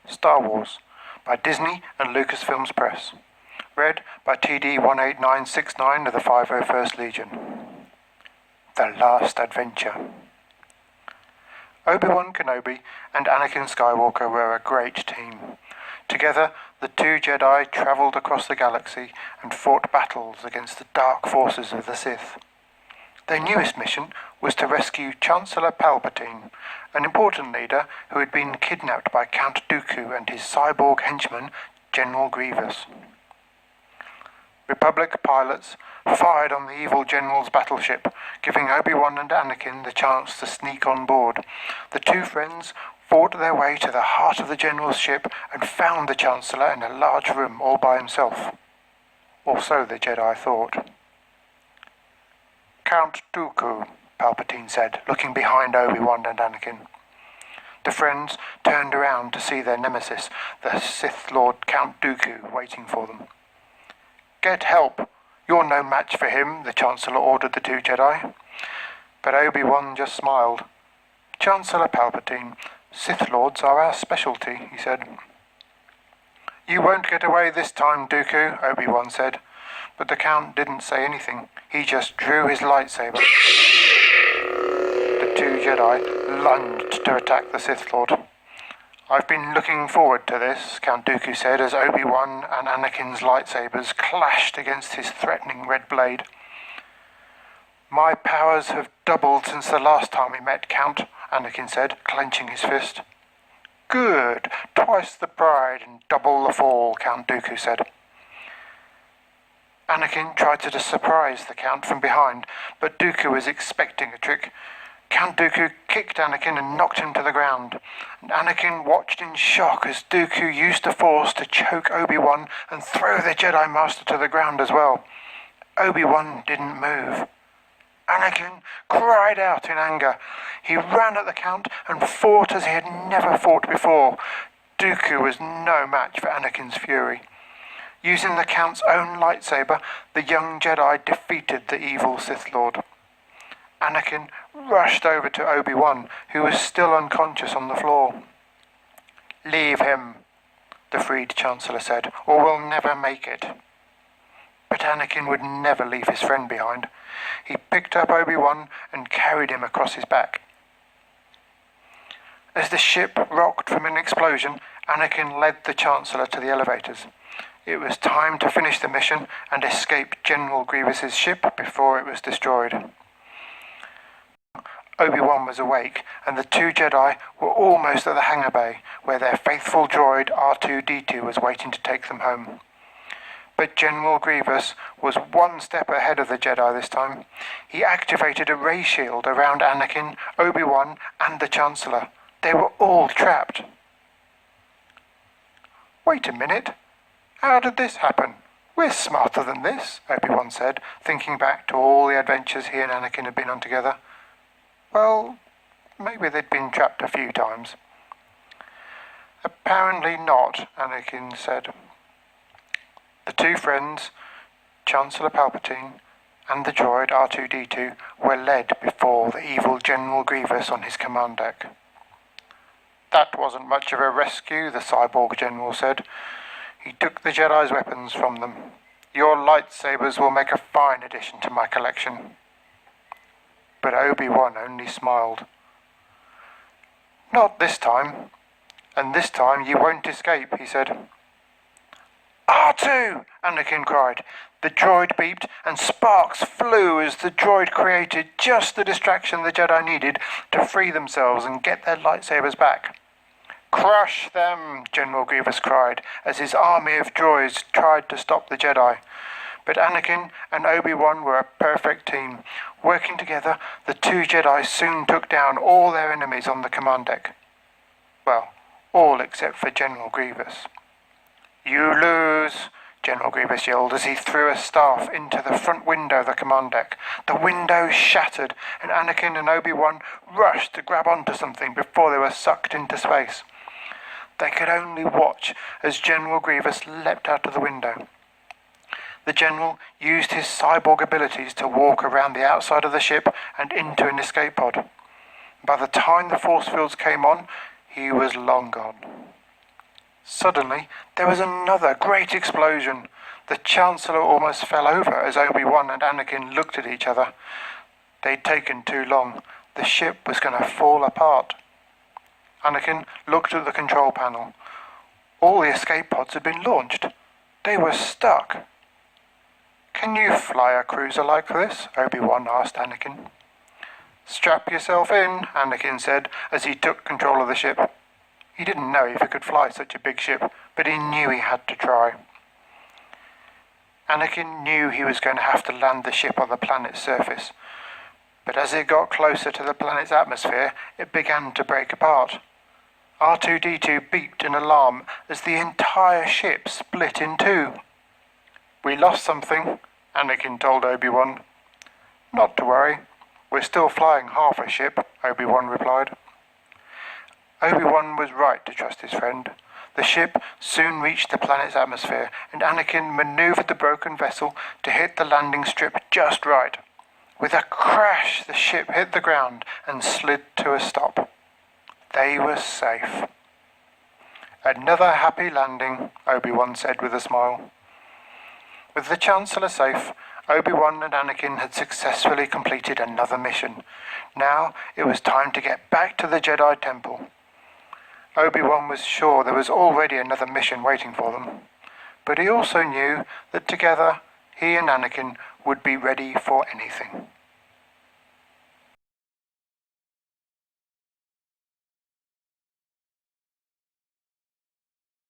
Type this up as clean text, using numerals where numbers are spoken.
Star Wars by Disney and Lucasfilms Press. Read by TD 18969 of the 501st Legion. The Last Adventure. Obi-Wan Kenobi and Anakin Skywalker were a great team. Together, the two Jedi travelled across the galaxy and fought battles against the dark forces of the Sith. Their newest mission was to rescue Chancellor Palpatine, an important leader who had been kidnapped by Count Dooku and his cyborg henchman, General Grievous. Republic pilots fired on the evil general's battleship, giving Obi-Wan and Anakin the chance to sneak on board. The two friends fought their way to the heart of the general's ship and found the Chancellor in a large room all by himself. Or so the Jedi thought. Count Dooku, Palpatine said, looking behind Obi-Wan and Anakin. The friends turned around to see their nemesis, the Sith Lord Count Dooku, waiting for them. Get help! You're no match for him, the Chancellor ordered the two Jedi. But Obi-Wan just smiled. Chancellor Palpatine, Sith Lords are our specialty, he said. You won't get away this time, Dooku, Obi-Wan said. But the Count didn't say anything. He just drew his lightsaber. The two Jedi lunged to attack the Sith Lord. I've been looking forward to this, Count Dooku said as Obi-Wan and Anakin's lightsabers clashed against his threatening red blade. My powers have doubled since the last time we met, Count, Anakin said, clenching his fist. Good, twice the pride and double the fall, Count Dooku said. Anakin tried to surprise the Count from behind, but Dooku was expecting a trick. Count Dooku kicked Anakin and knocked him to the ground, and Anakin watched in shock as Dooku used the Force to choke Obi-Wan and throw the Jedi Master to the ground as well. Obi-Wan didn't move. Anakin cried out in anger. He ran at the Count and fought as he had never fought before. Dooku was no match for Anakin's fury. Using the Count's own lightsaber, the young Jedi defeated the evil Sith Lord. Anakin rushed over to Obi-Wan, who was still unconscious on the floor. Leave him, the freed Chancellor said, or we'll never make it. But Anakin would never leave his friend behind. He picked up Obi-Wan and carried him across his back. As the ship rocked from an explosion, Anakin led the Chancellor to the elevators. It was time to finish the mission and escape General Grievous's ship before it was destroyed. Obi-Wan was awake, and the two Jedi were almost at the hangar bay, where their faithful droid R2-D2 was waiting to take them home. But General Grievous was one step ahead of the Jedi this time. He activated a ray shield around Anakin, Obi-Wan, and the Chancellor. They were all trapped. Wait a minute. How did this happen? We're smarter than this, Obi-Wan said, thinking back to all the adventures he and Anakin had been on together. Well, maybe they'd been trapped a few times. Apparently not, Anakin said. The two friends, Chancellor Palpatine and the droid R2-D2, were led before the evil General Grievous on his command deck. That wasn't much of a rescue, the cyborg general said. He took the Jedi's weapons from them. Your lightsabers will make a fine addition to my collection. But Obi-Wan only smiled. Not this time. And this time you won't escape, he said. R2! Anakin cried. The droid beeped and sparks flew as the droid created just the distraction the Jedi needed to free themselves and get their lightsabers back. Crush them, General Grievous cried, as his army of droids tried to stop the Jedi. But Anakin and Obi-Wan were a perfect team. Working together, the two Jedi soon took down all their enemies on the command deck. Well, all except for General Grievous. You lose, General Grievous yelled as he threw a staff into the front window of the command deck. The window shattered, and Anakin and Obi-Wan rushed to grab onto something before they were sucked into space. They could only watch as General Grievous leapt out of the window. The General used his cyborg abilities to walk around the outside of the ship and into an escape pod. By the time the force fields came on, he was long gone. Suddenly, there was another great explosion. The Chancellor almost fell over as Obi-Wan and Anakin looked at each other. They'd taken too long. The ship was going to fall apart. Anakin looked at the control panel. All the escape pods had been launched. They were stuck. "Can you fly a cruiser like this?" Obi-Wan asked Anakin. "Strap yourself in," Anakin said as he took control of the ship. He didn't know if he could fly such a big ship, but he knew he had to try. Anakin knew he was going to have to land the ship on the planet's surface, but as it got closer to the planet's atmosphere, it began to break apart. R2-D2 beeped an alarm as the entire ship split in two. "We lost something," Anakin told Obi-Wan. "Not to worry. We're still flying half a ship," Obi-Wan replied. Obi-Wan was right to trust his friend. The ship soon reached the planet's atmosphere, and Anakin maneuvered the broken vessel to hit the landing strip just right. With a crash, the ship hit the ground and slid to a stop. They were safe. "Another happy landing," Obi-Wan said with a smile. With the Chancellor safe, Obi-Wan and Anakin had successfully completed another mission. Now it was time to get back to the Jedi Temple. Obi-Wan was sure there was already another mission waiting for them, but he also knew that together he and Anakin would be ready for anything.